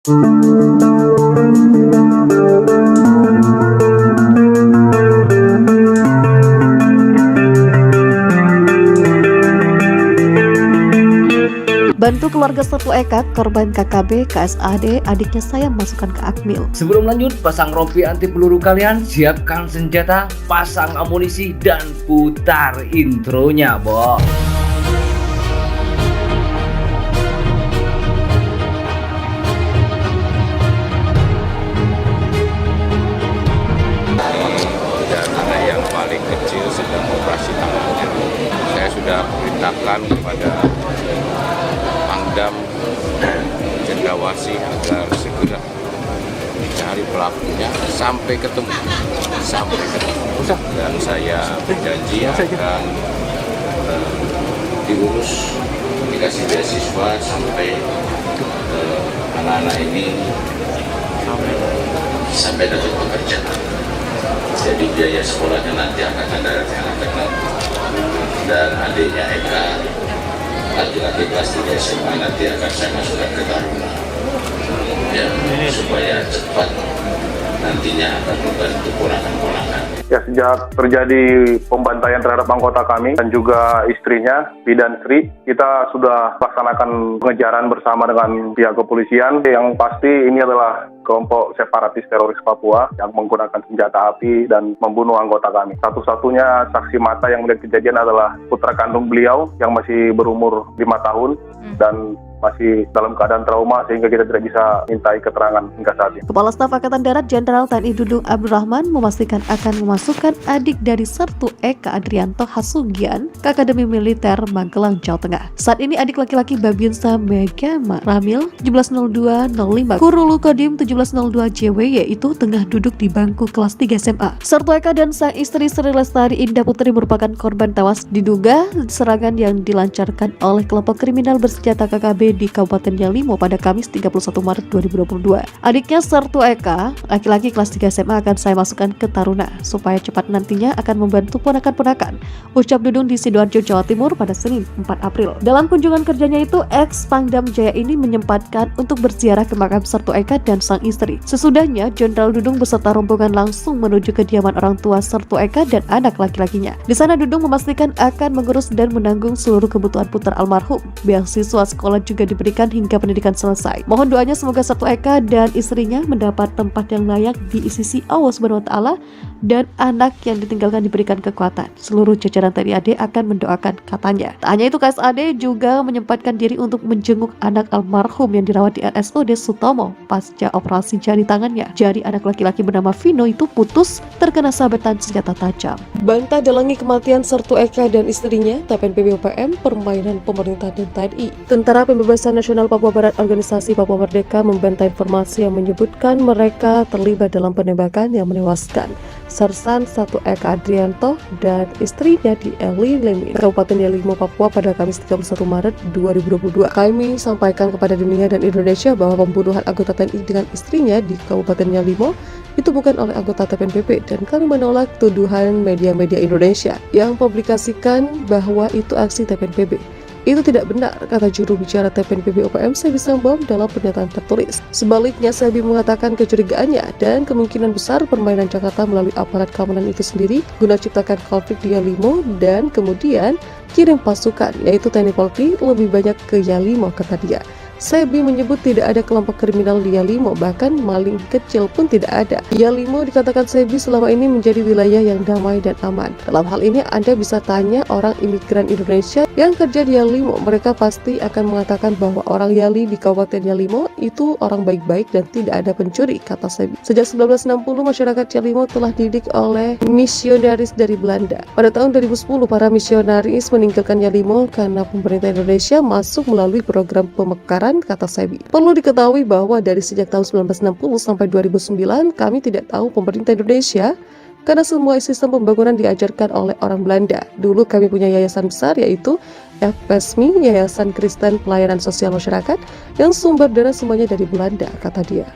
Bantu keluarga Sertu Eka, korban KKB, KSAD, adiknya saya masukkan ke Akmil. Sebelum lanjut, pasang rompi anti peluru kalian, siapkan senjata, pasang amunisi, dan putar intronya, Bo. Anak yang paling kecil sedang operasi tangannya. Saya sudah perintahkan kepada Pangdam Cendrawasih agar segera mencari pelakunya sampai ketemu. Dan saya berjanji akan diurus, dikasih beasiswa sampai anak-anak ini sampai dapat pekerjaan. Jadi biaya sekolahnya nanti Angkatan Darat yang akan menanggung. Dan adiknya Eka, laki-laki kelas 3 SMA, nanti akan saya masukkan ke Taruna ya, supaya cepat nantinya akan membantu ponakan-ponakan. Ya, sejak terjadi pembantaian terhadap anggota kami dan juga istrinya, Bidan Sri, kita sudah laksanakan pengejaran bersama dengan pihak kepolisian. Yang pasti ini adalah kelompok separatis teroris Papua yang menggunakan senjata api dan membunuh anggota kami. Satu-satunya saksi mata yang melihat kejadian adalah putra kandung beliau yang masih berumur 5 tahun dan masih dalam keadaan trauma sehingga kita tidak bisa mintai keterangan hingga saat ini. Kepala Staf Angkatan Darat Jenderal TNI Dudung Abdurrahman memastikan akan memasukkan adik dari Sertu Eka Adrianto Hasugian ke Akademi Militer Magelang, Jawa Tengah. Saat ini adik laki-laki Babinsa Megama Ramil 170205 Kurulu Kodim 1702 JWY itu tengah duduk di bangku kelas 3 SMA. Sertu Eka dan sang istri Sri Lestari Indah Putri merupakan korban tewas diduga serangan yang dilancarkan oleh kelompok kriminal bersenjata KKB di Kabupaten Yalimo pada Kamis 31 Maret 2022. Adiknya Sertu Eka, laki-laki kelas 3 SMA akan saya masukkan ke Taruna supaya cepat nantinya akan membantu ponakan-ponakan, ucap Dudung di Sidoarjo, Jawa Timur pada Senin 4 April. Dalam kunjungan kerjanya itu, ex-Pangdam Jaya ini menyempatkan untuk berziarah ke makam Sertu Eka dan sang istri. Sesudahnya, Jenderal Dudung beserta rombongan langsung menuju kediaman orang tua Sertu Eka dan anak laki-lakinya. Di sana Dudung memastikan akan mengurus dan menanggung seluruh kebutuhan putra almarhum. Beasiswa sekolah juga diberikan hingga pendidikan selesai. Mohon doanya semoga Sertu Eka dan istrinya mendapat tempat yang layak di sisi Allah Subhanahu wa Ta'ala dan anak yang ditinggalkan diberikan kekuatan. Seluruh jajaran TNI AD akan mendoakan, katanya. Tak hanya itu, KSAD juga menyempatkan diri untuk menjenguk anak almarhum yang dirawat di RSUD Sutomo pasca operasi jari tangannya. Jari anak laki-laki bernama Vino itu putus terkena sabetan senjata tajam. Bantah dalangi kematian Sertu Eka dan istrinya, TPNPB UPM, permainan pemerintah dan TNI. Tentara Pembebasan Nasional Papua Barat Organisasi Papua Merdeka membantah informasi yang menyebutkan mereka terlibat dalam penembakan yang menewaskan Sersan Sertu Eka Adrianto dan istrinya di Eli Lemin, Kabupaten Yalimo, Papua pada Kamis 31 Maret 2022. Kami sampaikan kepada dunia dan Indonesia bahwa pembunuhan anggota TNI dengan istrinya di Kabupaten Yalimo itu bukan oleh anggota TPNPB dan kami menolak tuduhan media-media Indonesia yang publikasikan bahwa itu aksi TPNPB. Itu tidak benar, kata juru bicara TPNPB UPM Sebi Sambom dalam pernyataan tertulis. Sebaliknya, Sebi mengatakan kecurigaannya dan kemungkinan besar permainan Jakarta melalui aparat keamanan itu sendiri guna ciptakan konflik di Yalimo dan kemudian kirim pasukan, yaitu TNI Polri, lebih banyak ke Yalimo, kata dia. Sebi menyebut tidak ada kelompok kriminal di Yalimo, bahkan maling kecil pun tidak ada. Yalimo, dikatakan Sebi, selama ini menjadi wilayah yang damai dan aman. Dalam hal ini Anda bisa tanya orang imigran Indonesia yang kerja di Yalimo, mereka pasti akan mengatakan bahwa orang Yali di Kabupaten Yalimo itu orang baik-baik dan tidak ada pencuri, kata Sebi. Sejak 1960, masyarakat Yalimo telah dididik oleh misionaris dari Belanda. Pada tahun 2010, para misionaris meninggalkan Yalimo karena pemerintah Indonesia masuk melalui program pemekaran, kata Sebi. Perlu diketahui bahwa dari sejak tahun 1960 sampai 2009 kami tidak tahu pemerintah Indonesia karena semua sistem pembangunan diajarkan oleh orang Belanda. Dulu kami punya yayasan besar yaitu FPSMI, Yayasan Kristen Pelayanan Sosial Masyarakat, yang sumber dana semuanya dari Belanda, kata dia.